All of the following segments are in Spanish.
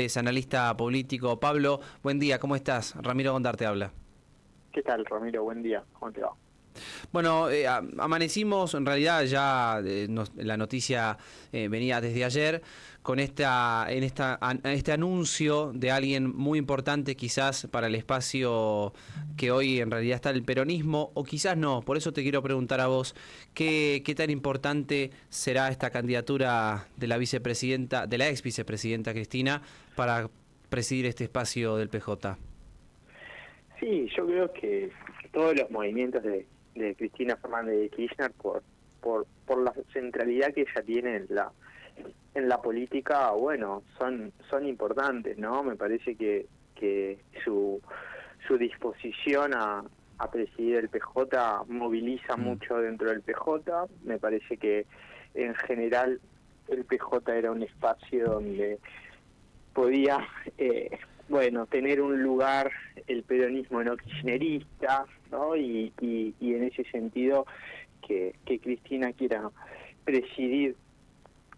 Es analista político. Pablo, buen día, ¿cómo estás? Ramiro Gondar te habla. ¿Qué tal, Ramiro? Buen día. ¿Cómo te va? Bueno, amanecimos, en realidad ya la noticia venía desde ayer, con este anuncio de alguien muy importante quizás para el espacio que hoy en realidad está el peronismo, o quizás no. Por eso te quiero preguntar a vos, ¿qué tan importante será esta candidatura de la vicepresidenta, de la ex vicepresidenta Cristina, para presidir este espacio del PJ? Sí, yo creo que todos los movimientos de Cristina Fernández de Kirchner, por la centralidad que ella tiene en la política, bueno, son importantes, ¿no? Me parece que su disposición a presidir el PJ moviliza Mm. mucho dentro del PJ. Me parece que en general el PJ era un espacio donde podía, tener un lugar el peronismo no kirchnerista, ¿no? Y en ese sentido que Cristina quiera presidir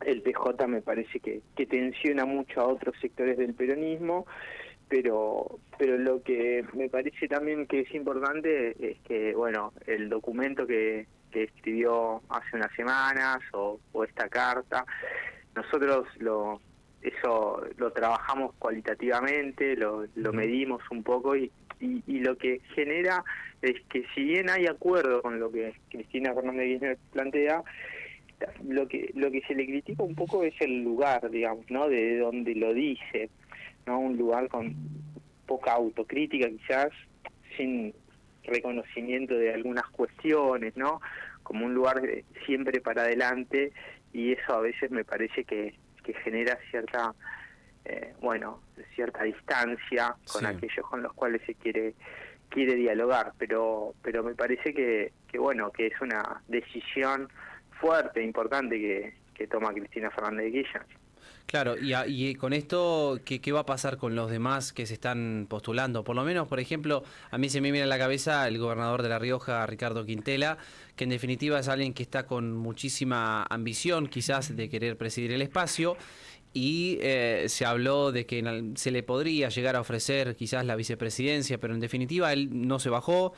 el PJ me parece que tensiona mucho a otros sectores del peronismo, pero lo que me parece también que es importante es que, bueno, el documento que escribió hace unas semanas o esta carta, nosotros eso lo trabajamos cualitativamente, lo Ujú. medimos un poco y lo que genera es que si bien hay acuerdo con lo que Cristina Fernández de Kirchner plantea, lo que se le critica un poco es el lugar, digamos, ¿no? De donde lo dice, ¿no? Un lugar con poca autocrítica quizás, sin reconocimiento de algunas cuestiones, ¿no? Como un lugar siempre para adelante, y eso a veces me parece que genera cierta distancia con Sí. aquellos con los cuales se quiere dialogar, pero me parece que es una decisión fuerte, importante que toma Cristina Fernández de Kirchner. Claro, y con esto, ¿qué va a pasar con los demás que se están postulando? Por lo menos, por ejemplo, a mí se me viene a la cabeza el gobernador de La Rioja, Ricardo Quintela, que en definitiva es alguien que está con muchísima ambición, quizás, de querer presidir el espacio, y se habló de que se le podría llegar a ofrecer quizás la vicepresidencia, pero en definitiva él no se bajó.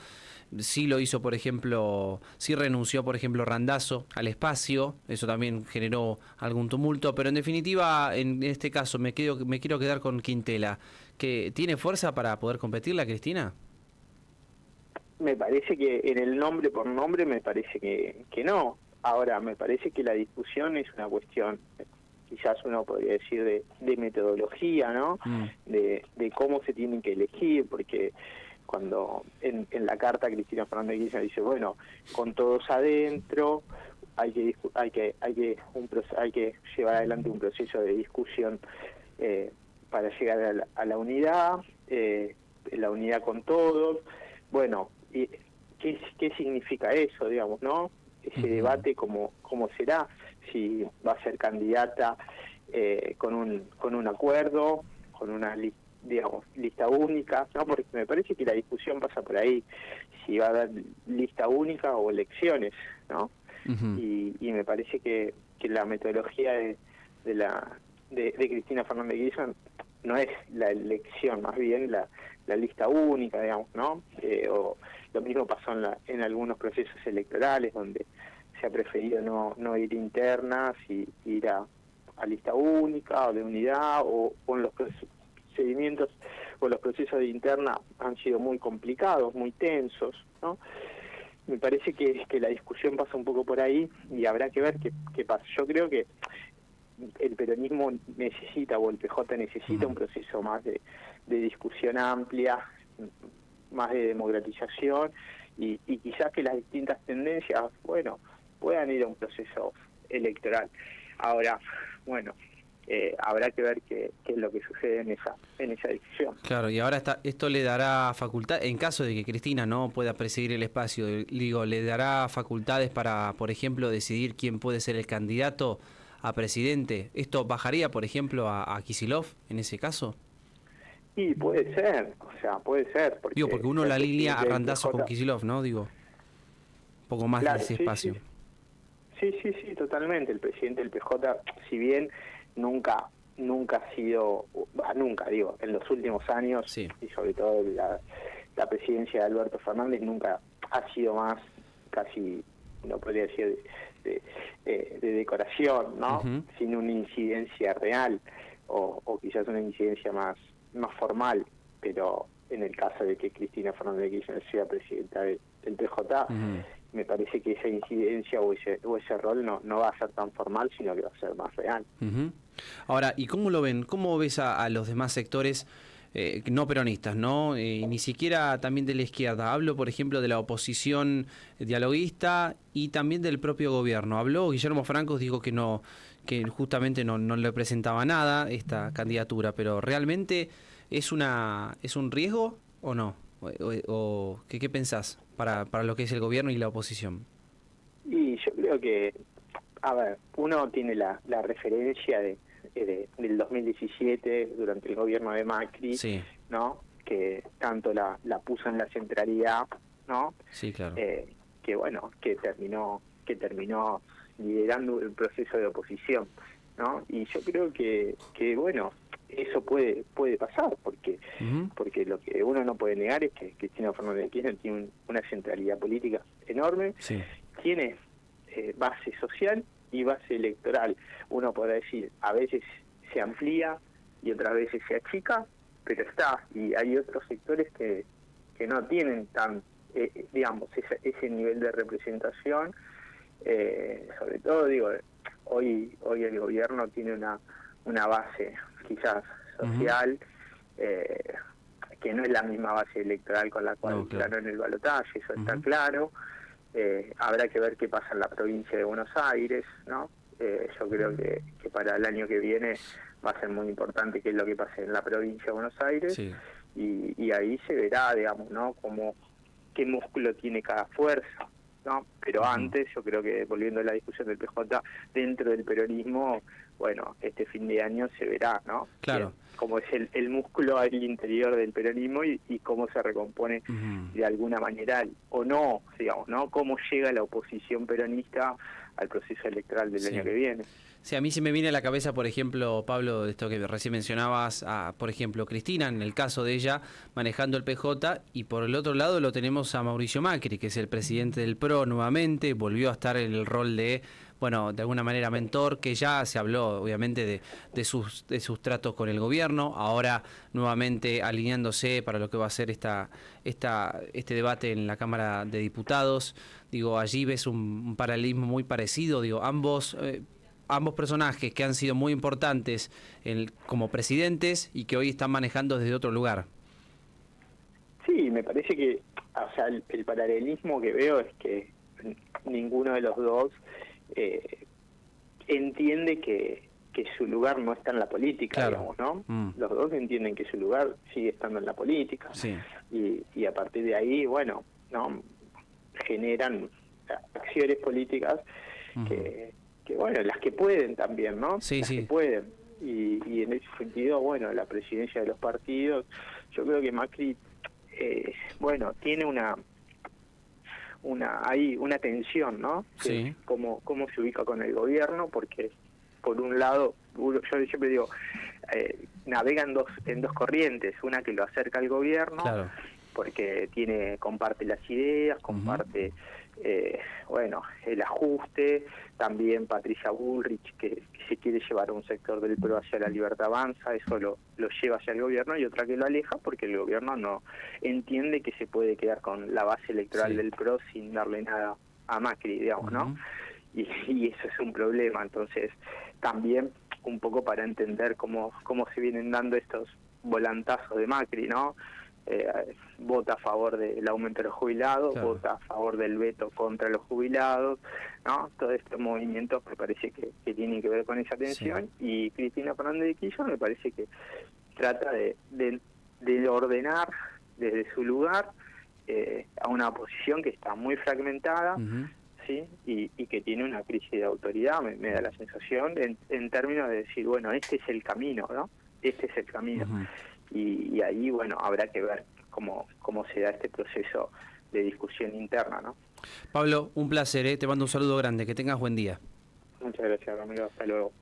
Sí lo hizo, por ejemplo, sí renunció, por ejemplo, Randazzo al espacio, eso también generó algún tumulto, pero en definitiva, en este caso, me quiero quedar con Quintela, que tiene fuerza para poder competir la Cristina. Me parece que en el nombre por nombre me parece que no. Ahora, me parece que la discusión es una cuestión, quizás uno podría decir, de metodología, ¿no? Mm. De cómo se tienen que elegir, porque cuando en la carta Cristina Fernández de Kirchner dice, bueno, con todos adentro, hay que llevar adelante un proceso de discusión para llegar a la unidad, la unidad con todos. Bueno, ¿y qué significa eso, digamos, no? Ese Ujú. debate, cómo será, si va a ser candidata con un acuerdo, con una lista única, ¿no? Porque me parece que la discusión pasa por ahí, si va a haber lista única o elecciones, ¿no? Ujú. Y me parece que la metodología de Cristina Fernández de Kirchner no es la elección, más bien la lista única, digamos, ¿no? O lo mismo pasó en algunos procesos electorales donde se ha preferido no ir internas y ir a lista única o de unidad, o en los procedimientos o los procesos de interna han sido muy complicados, muy tensos, ¿no? Me parece que la discusión pasa un poco por ahí y habrá que ver qué pasa. Yo creo que el peronismo necesita, o el PJ necesita, un Ujú. proceso más de discusión amplia, más de democratización, y quizás que las distintas tendencias, bueno, puedan ir a un proceso electoral. Ahora, bueno, habrá que ver qué es lo que sucede en esa discusión. Claro, y ahora esto le dará facultad, en caso de que Cristina no pueda presidir el espacio, digo, le dará facultades para, por ejemplo, decidir quién puede ser el candidato a presidente. ¿Esto bajaría, por ejemplo, a Kicillof en ese caso? Y puede ser, o sea, puede ser, Digo, porque porque uno ser la línea a presidente del Randazzo con PJ, Kicillof, ¿no? Digo, un poco más de claro, ese sí, sí, espacio. sí, sí, sí, totalmente. El presidente del PJ, si bien nunca nunca ha sido, nunca digo, en los últimos años, Sí. y sobre todo la presidencia de Alberto Fernández nunca ha sido más, casi, no podría decir, de decoración, ¿no? Ujú. Sin una incidencia real, o quizás una incidencia más formal, pero en el caso de que Cristina Fernández de Kirchner sea presidenta del PJ, Ujú. me parece que esa incidencia o ese rol no va a ser tan formal, sino que va a ser más real. Ujú. Ahora, ¿y cómo lo ven? ¿Cómo ves a los demás sectores no peronistas, ¿no? Ni siquiera también de la izquierda? Hablo, por ejemplo, de la oposición dialoguista y también del propio gobierno. Habló Guillermo Francos, dijo que no, que justamente no le presentaba nada esta candidatura, pero ¿realmente es un riesgo o no? ¿Qué pensás para lo que es el gobierno y la oposición? Y yo creo que, a ver, uno tiene la referencia del 2017, durante el gobierno de Macri, Sí, ¿no? Que tanto la puso en la centralidad, ¿no? sí, claro. Que bueno, que terminó liderando el proceso de oposición, ¿no? Y yo creo que bueno, eso puede pasar, Ujú. porque lo que uno no puede negar es que Cristina Fernández de Kirchner tiene una centralidad política enorme, Sí. tiene base social y base electoral. Uno podrá decir, a veces se amplía y otras veces se achica, pero está. Y hay otros sectores que no tienen tan, digamos, ese nivel de representación. Sobre todo, digo, hoy el gobierno tiene una base quizás Ujú. social, que no es la misma base electoral con la No, cual claro. ganó en el balotaje, eso está Ujú. claro. Habrá que ver qué pasa en la provincia de Buenos Aires, ¿no? Yo creo que para el año que viene va a ser muy importante qué es lo que pase en la provincia de Buenos Aires, Sí. y ahí se verá, digamos, ¿no? Como qué músculo tiene cada fuerza, ¿no? Pero Ujú. antes, yo creo que, volviendo a la discusión del PJ, dentro del peronismo, bueno, este fin de año se verá, ¿no? Claro. Cómo es el músculo al interior del peronismo, y cómo se recompone Ujú. de alguna manera, o no, digamos, ¿no? Cómo llega la oposición peronista al proceso electoral del año Sí. que viene. Sí, a mí se me viene a la cabeza, por ejemplo, Pablo, de esto que recién mencionabas, por ejemplo, Cristina, en el caso de ella, manejando el PJ, y por el otro lado lo tenemos a Mauricio Macri, que es el presidente del PRO nuevamente, volvió a estar en el rol de, bueno, de alguna manera mentor, que ya se habló, obviamente, de sus tratos con el gobierno, ahora nuevamente alineándose para lo que va a ser este debate en la Cámara de Diputados. Digo, allí ves un paralelismo muy parecido, digo, ambos personajes que han sido muy importantes como presidentes y que hoy están manejando desde otro lugar. Sí, me parece que, o sea, el paralelismo que veo es que ninguno de los dos eh, entiende que su lugar no está en la política, Claro. digamos, ¿no? Mm. Los dos entienden que su lugar sigue estando en la política, Sí. y a partir de ahí, bueno, ¿no? Generan acciones políticas Ujú. que bueno, las que pueden también, ¿no? Sí, Las que sí. pueden. Y en ese sentido, bueno, la presidencia de los partidos, yo creo que Macri, bueno, tiene una tensión, ¿no? Que Sí. cómo se ubica con el gobierno, porque por un lado, yo siempre digo, navega en dos corrientes, una que lo acerca al gobierno, Claro. porque comparte las ideas, Ujú. comparte, bueno, el ajuste, también Patricia Bullrich, que se quiere llevar a un sector del PRO hacia la libertad avanza, eso lo lleva hacia el gobierno, y otra que lo aleja, porque el gobierno no entiende que se puede quedar con la base electoral Sí. del PRO sin darle nada a Macri, digamos, ¿no? Ujú. Y eso es un problema. Entonces, también un poco para entender cómo se vienen dando estos volantazos de Macri, ¿no? Vota a favor del aumento de los jubilados, Claro. vota a favor del veto contra los jubilados, ¿no? Todos estos movimientos me parece que tienen que ver con esa Sí. tensión, y Cristina Fernández de Kirchner me parece que trata de ordenar desde su lugar a una oposición que está muy fragmentada, Ujú. ¿sí? Y que tiene una crisis de autoridad, me da la sensación, en términos de decir, bueno, este es el camino, ¿no? Este es el camino. Ujú. Y ahí, bueno, habrá que ver cómo se da este proceso de discusión interna, ¿no? Pablo, un placer, ¿eh? Te mando un saludo grande, que tengas buen día. Muchas gracias, Ramiro, hasta luego.